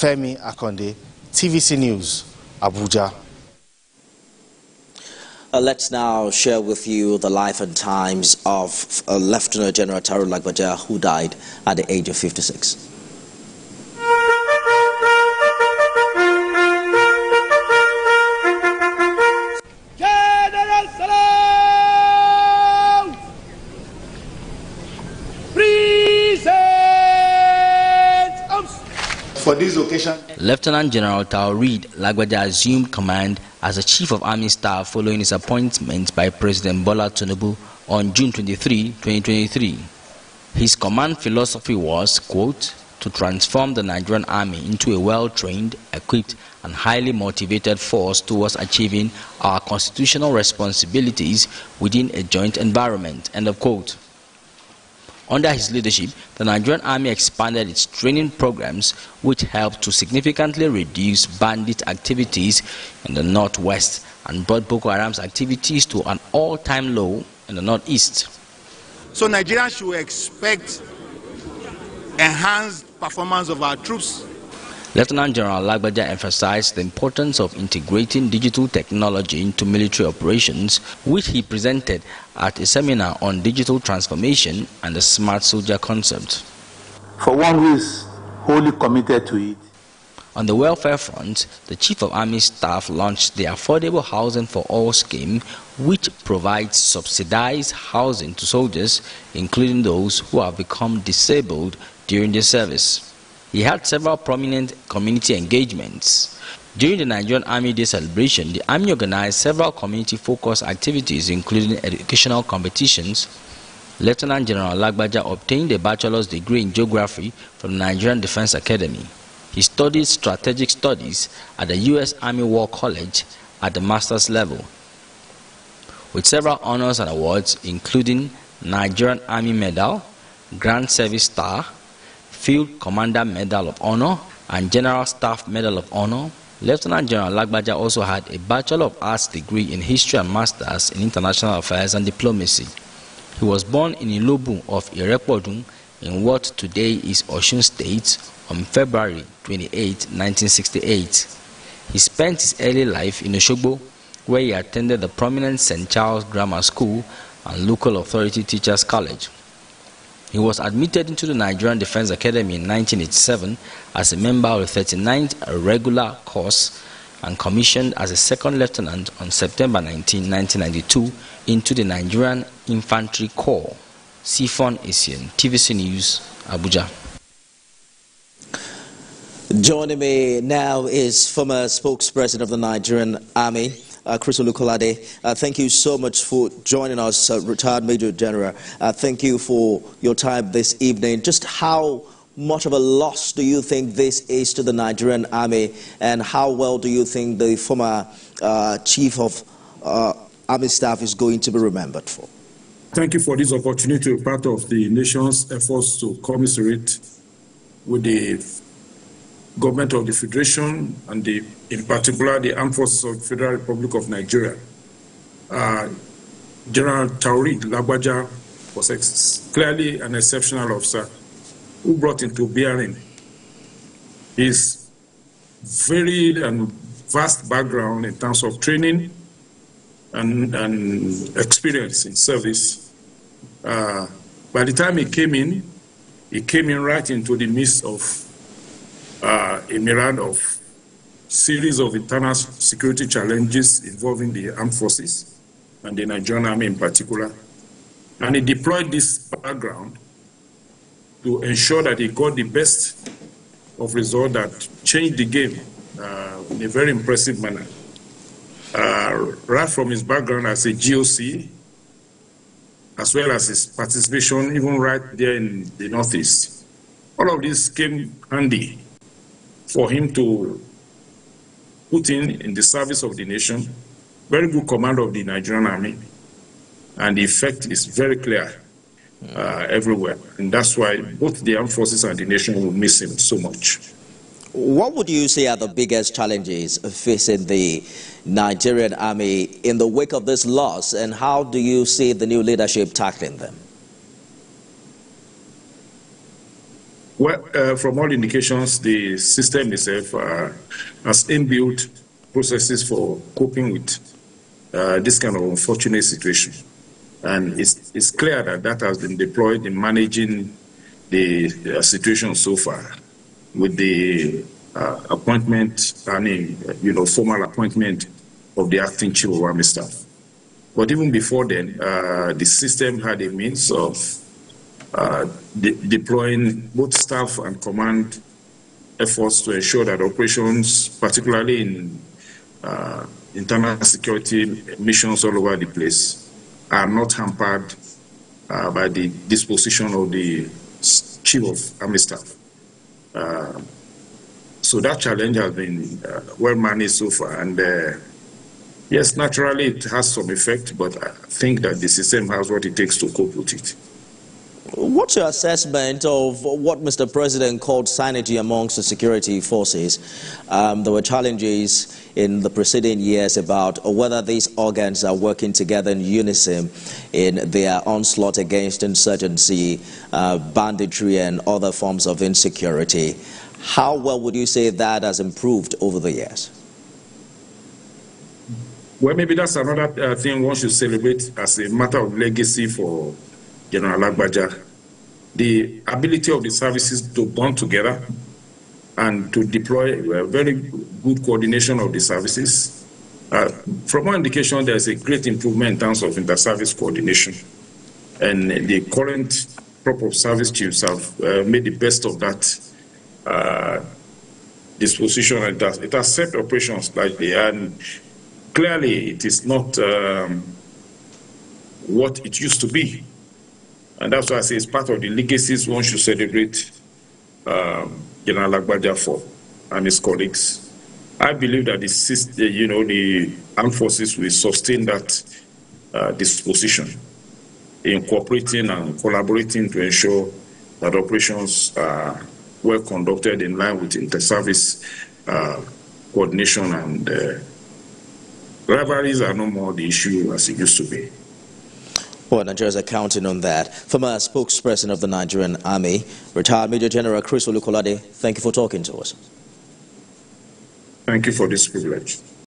Femi Akonde, TVC News, Abuja. Let's now share with you the life and times of Lieutenant General Taoreed Lagbaja, who died at the age of 56. For this occasion, Lieutenant General Taoreed Lagbaja assumed command as the Chief of Army Staff following his appointment by President Bola Tinubu on June 23, 2023. His command philosophy was, quote, to transform the Nigerian Army into a well-trained, equipped, and highly motivated force towards achieving our constitutional responsibilities within a joint environment, end of quote. Under his leadership, the Nigerian Army expanded its training programs, which helped to significantly reduce bandit activities in the northwest and brought Boko Haram's activities to an all-time low in the northeast. So Nigerians should expect enhanced performance of our troops. Lieutenant General Lagbaja emphasized the importance of integrating digital technology into military operations, which he presented at a seminar on digital transformation and the smart soldier concept. For one who is wholly committed to it. On the welfare front, the Chief of Army Staff launched the Affordable Housing for All scheme, which provides subsidized housing to soldiers, including those who have become disabled during their service. He had several prominent community engagements. During the Nigerian Army Day celebration, the Army organized several community-focused activities, including educational competitions. Lieutenant General Lagbaja obtained a bachelor's degree in geography from the Nigerian Defense Academy. He studied strategic studies at the U.S. Army War College at the master's level, with several honors and awards, including Nigerian Army Medal, Grand Service Star, Field Commander Medal of Honor, and General Staff Medal of Honor. Lieutenant General Lagbaja also had a Bachelor of Arts degree in History and Masters in International Affairs and Diplomacy. He was born in Ilobu of Irepodun in what today is Osun State on February 28, 1968. He spent his early life in Osogbo, where he attended the prominent St. Charles Grammar School and Local Authority Teachers College. He was admitted into the Nigerian Defense Academy in 1987 as a member of the 39th regular course and commissioned as a second lieutenant on September 19, 1992 into the Nigerian Infantry Corps. Sifon Asian, TVC News, Abuja. Joining me now is former spokesperson of the Nigerian Army, Chris Olukolade. Thank you so much for joining us, retired Major General. Thank you for your time this evening. Just how much of a loss do you think this is to the Nigerian Army, and how well do you think the former Chief of Army Staff is going to be remembered for? Thank you for this opportunity to be part of the nation's efforts to commiserate with the government of the Federation and in particular the Armed Forces of the Federal Republic of Nigeria. General Taoreed Lagbaja was clearly an exceptional officer who brought into bearing his varied and vast background in terms of training and experience in service. By the time he came in right into the midst of a myriad of series of internal security challenges involving the armed forces and the Nigerian Army in particular. And he deployed this background to ensure that he got the best of results that changed the game in a very impressive manner. Right from his background as a GOC, as well as his participation even right there in the Northeast. All of this came handy for him to put in the service of the nation, very good command of the Nigerian Army, and the effect is very clear everywhere. And that's why both the armed forces and the nation will miss him so much. What would you say are the biggest challenges facing the Nigerian Army in the wake of this loss, and how do you see the new leadership tackling them? Well, from all indications, the system itself has inbuilt processes for coping with this kind of unfortunate situation. And it's clear that that has been deployed in managing the situation so far with the appointment, formal appointment of the acting chief of army staff. But even before then, the system had a means of deploying both staff and command efforts to ensure that operations, particularly in internal security missions all over the place, are not hampered by the disposition of the chief of army staff. So that challenge has been well managed so far, and yes, naturally it has some effect, but I think that the system has what it takes to cope with it. What's your assessment of what Mr. President called sanity amongst the security forces? There were challenges in the preceding years about whether these organs are working together in unison in their onslaught against insurgency, banditry, and other forms of insecurity. How well would you say that has improved over the years? Well, maybe that's another thing one should celebrate as a matter of legacy for General Lagbaja. The ability of the services to bond together and to deploy a very good coordination of the services. From one indication, there's a great improvement in terms of inter-service coordination. And the current crop of service chiefs have made the best of that disposition. And it has set operations slightly. And clearly, it is not what it used to be. And that's why I say it's part of the legacies one should celebrate General Lagbaja for and his colleagues. I believe that the armed forces will sustain that disposition in cooperating and collaborating to ensure that operations are well conducted in line with inter-service coordination, and rivalries are no more the issue as it used to be. Well, Nigerians are counting on that. Former spokesperson of the Nigerian Army, retired Major General Chris Olukolade, thank you for talking to us. Thank you for this privilege.